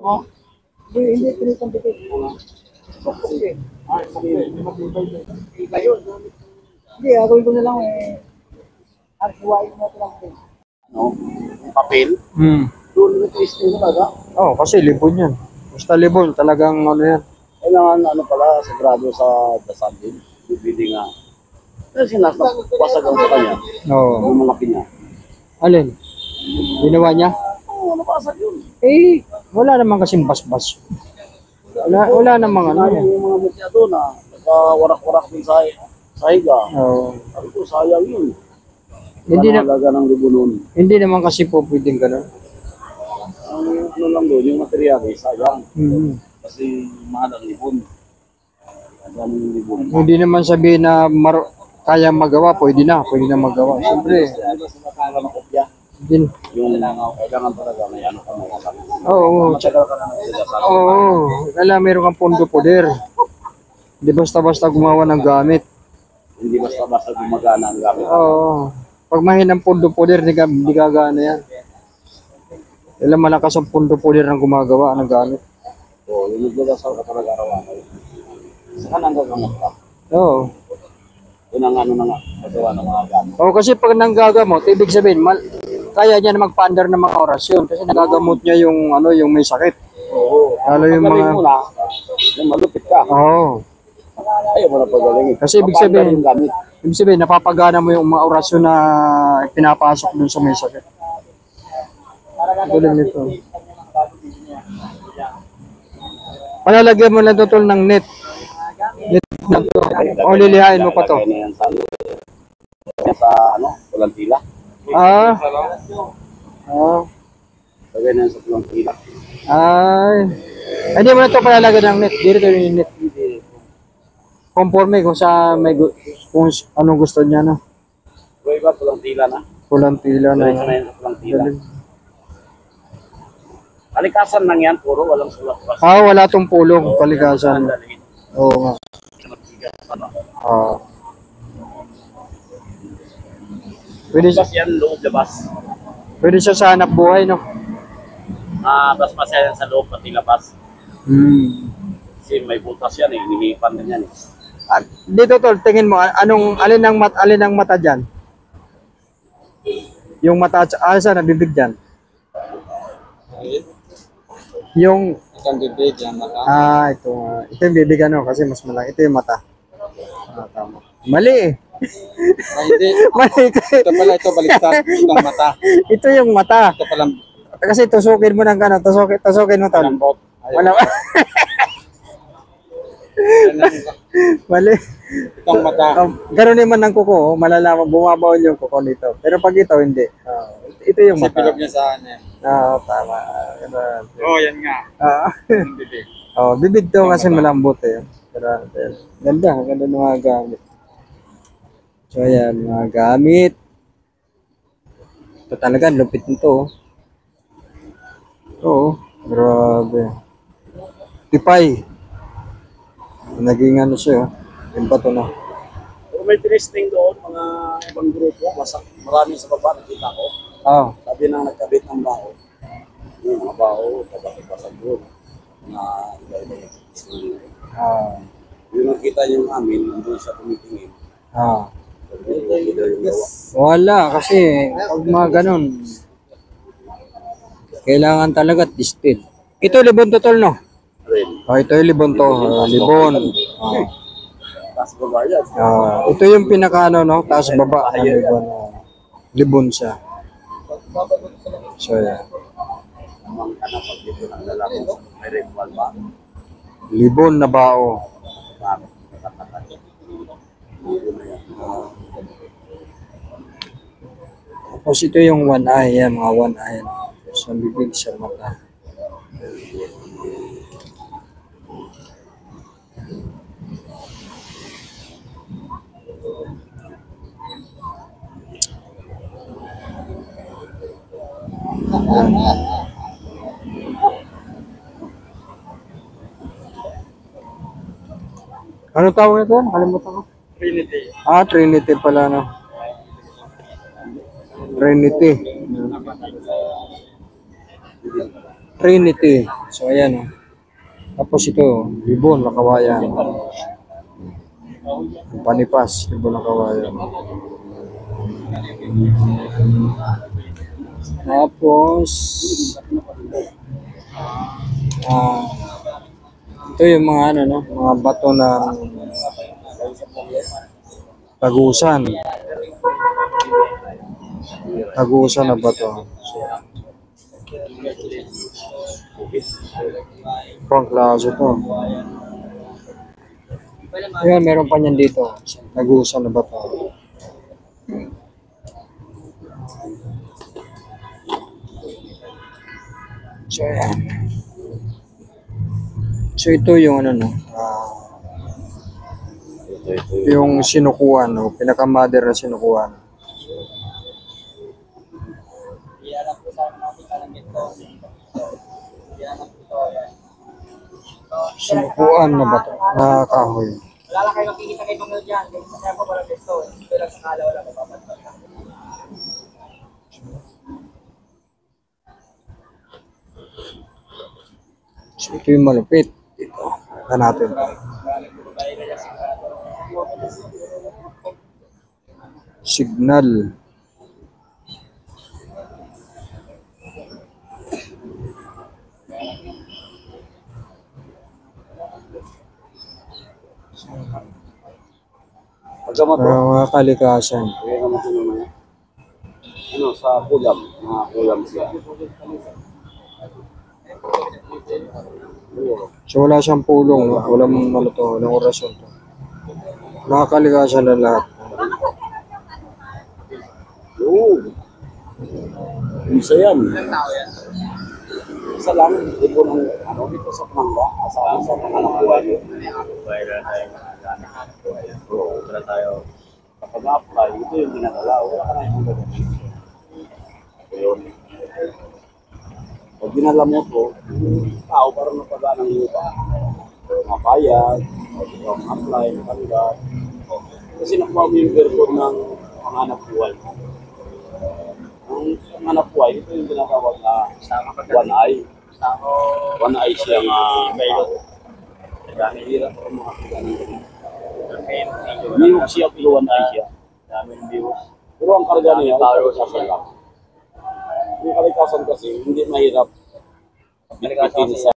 Oh, hindi pinipandikit. Suksok eh. Hindi matibay eh. Iba yun. Hindi, gagawin ko na lang eh. Arsiwain mo ito lang din. Ano? Yung papel? Doon yung testing talaga. Oo, kasi libon yan. Basta libon, talagang ano yan. Kailangan ano pala, sagrado sa dasal din. Bibili nga. Kasi sinasapasag sa kanya. Oo. Yung mga pinya. Alin? Ginawa niya? Oo, napasag yun. Eh, wala naman kasing basbas. Wala namang ano yan. Sayang yung mga mutya doon na nagkawarak-warak din sa higa. Oo. Sabi ko, sayang yun. Hindi na, Halaga ng libunon. hindi naman kasi po pwedeng gano'n. Ang ano lang doon, yung material sayang. Kasi mahal ang libon. Mahal ang libon. Hindi naman sabihin na kaya magawa, pwede na magawa. Siyempre, Ano sa matala ng kopya? din. Yung kailangan talaga may ano ka mga sabi. Oo, Matagal ka na nagsilasal. oo. Alam, meron kang pondo poder. Hindi basta-basta gumawa ng gamit. Hindi basta-basta gumagana ang gamit. Oo. Pag mahinang pondo poder, di gagana yan. Alam, malakas ang pondo poder ng gumagawa ng gamit. Oo, yung nagdadasal ka talaga araw-araw. Saka nang gagamot ka. Oo. Yun ang ano na nga, magawa ng mga gamit. Oo, kasi pag nanggagamot, ibig sabihin, kaya niya na mag-pander ng mga orasyon kasi nagagamot niya yung ano, yung may sakit. Oo. Lalo yung Pagaling mga mo na, yung malupit ka. Oo. Ayaw mo na pagalingin. Kasi ibig Papanda sabihin- yung gamit. Ibig sabihin, napapagana mo yung mga orasyon na pinapasok dun sa may sakit. Tulad nito. Palalagyan mo lang ito tol ng net. Net na to. O lilihain mo pa to. Lagay na yan sa ano, sa pulang tila. Ah. Oh. Lagay na yan sa pulang tila. Ay. Hindi mo na ito palalagyan ng net. Dito yung net. Conforme kung sa kung anong gusto niya no. Kung iba, pulang tila na. Pulang tila na. Diretso na yan sa pulang tila. Galing. Kalikasan lang yan, puro walang sulat-sulat. Wala tong pulong kalikasan. Oo nga. Pwede, Labas yan, loob, labas. pwede siya sa hanap buhay, no? Basmas yan sa loob, pati labas. Kasi may butas yan eh, hinihipan din yan eh. At dito tol, tingin mo alin ang mata diyan? Yung mata saan nabibig diyan? Yung Isang bibig yan, mata. ito yung bibig ano kasi mas malaki. Ito yung mata. Tama. Mali eh. Hindi. Mali Ito pala, ito baliktad. Itong mata. Ito yung mata. Ito palang Kasi tusukin mo ng ano, tusukin mo tol. bot. Wala. Mali. Itong mata. Ganun naman ng kuko, malalaman bumabaon yung kuko nito. Pero pag ito hindi. Ito yung Kasi mata. pilog niya sa ano. Tama. Ganun. Oo, yan nga. Yung bibig. Bibig to kasi malambot eh. Pero, ganda ng mga gamit. So ayan, mga gamit. Ito talaga, lupit nito. Oo, grabe. Tipay. Naging ano siya, yung bato na. Pero may testing doon, mga ibang grupo, marami sa baba, nakita ko. Sabi nang nagkabit ng bao. Yung mga bao, tabak-ipasag doon. Na iba-iba yung testing. Yung nakita niyo amin, nandun sa tumitingin. Wala, kasi pag mga ganun, kailangan talaga tested. Ito, libon to tol, no? Ito yung libon to. Libon. Tapos baba yan. Ito yung pinaka ano, no? Taas baba ng libon. Libon siya. So, yeah. Namang ka na pag dito ng lalaki, may ritual ba? Libon na bao. Bakit? Nakatakas. Libon na yan. Tapos ito yung one eye. Yan, mga one eye. Sa bibig, sa mata. Ano tawag ito? Nakalimutan ko. Trinity. Trinity pala, no? Trinity. Trinity. So, ayan. Oh. Tapos ito, libon na kawayan. Panipas, libon na kawayan. Tapos, ito yung mga ano, no? Mga bato ng tagusan. Tagusan na bato. Pang klase to. Ayan, meron pa niyan dito. Tagusan na bato. So, ayan. So, ito yung ano, no? Yung sinukuan, no? Pinaka-mother na sinukuan. Sinukuan na bato, na kahoy. Wala lang kayo makikita kay Bangol dyan. Kaya pa wala dito. Ito lang sa kala, wala mapapantan. So, ito yung malupit. Ito. Ito natin. Signal. Pagkamat po, Mga kalikasan. kaya naman ito naman. Ano, sa kulam, mga kulam siya. So wala siyang pulong, no? Walang ano to, walang orasyon to. Mga kalikasan na lahat. Oo. Isa yan. Isa lang, hindi po ng, ano, dito sa Pangga, asahan sa anak buhay. Oo, wala tayo. Kapag apply, ito yung ginagala, wala ka na yung gagawin. Ayun. Pag ginala mo to, tao parang napagaan ng lupa. Mapayag, apply, matanggap. Kasi nakuha mo yung version ng panganap buhay. Ang panganap buhay, ito yung ginatawag na one eye. One eye siya nga hirap ang mga kaganan. Biyok siya, pero one eye siya. Pero ang karga niya, kalikasan lang. Yung kalikasan kasi, hindi mahirap bitin sa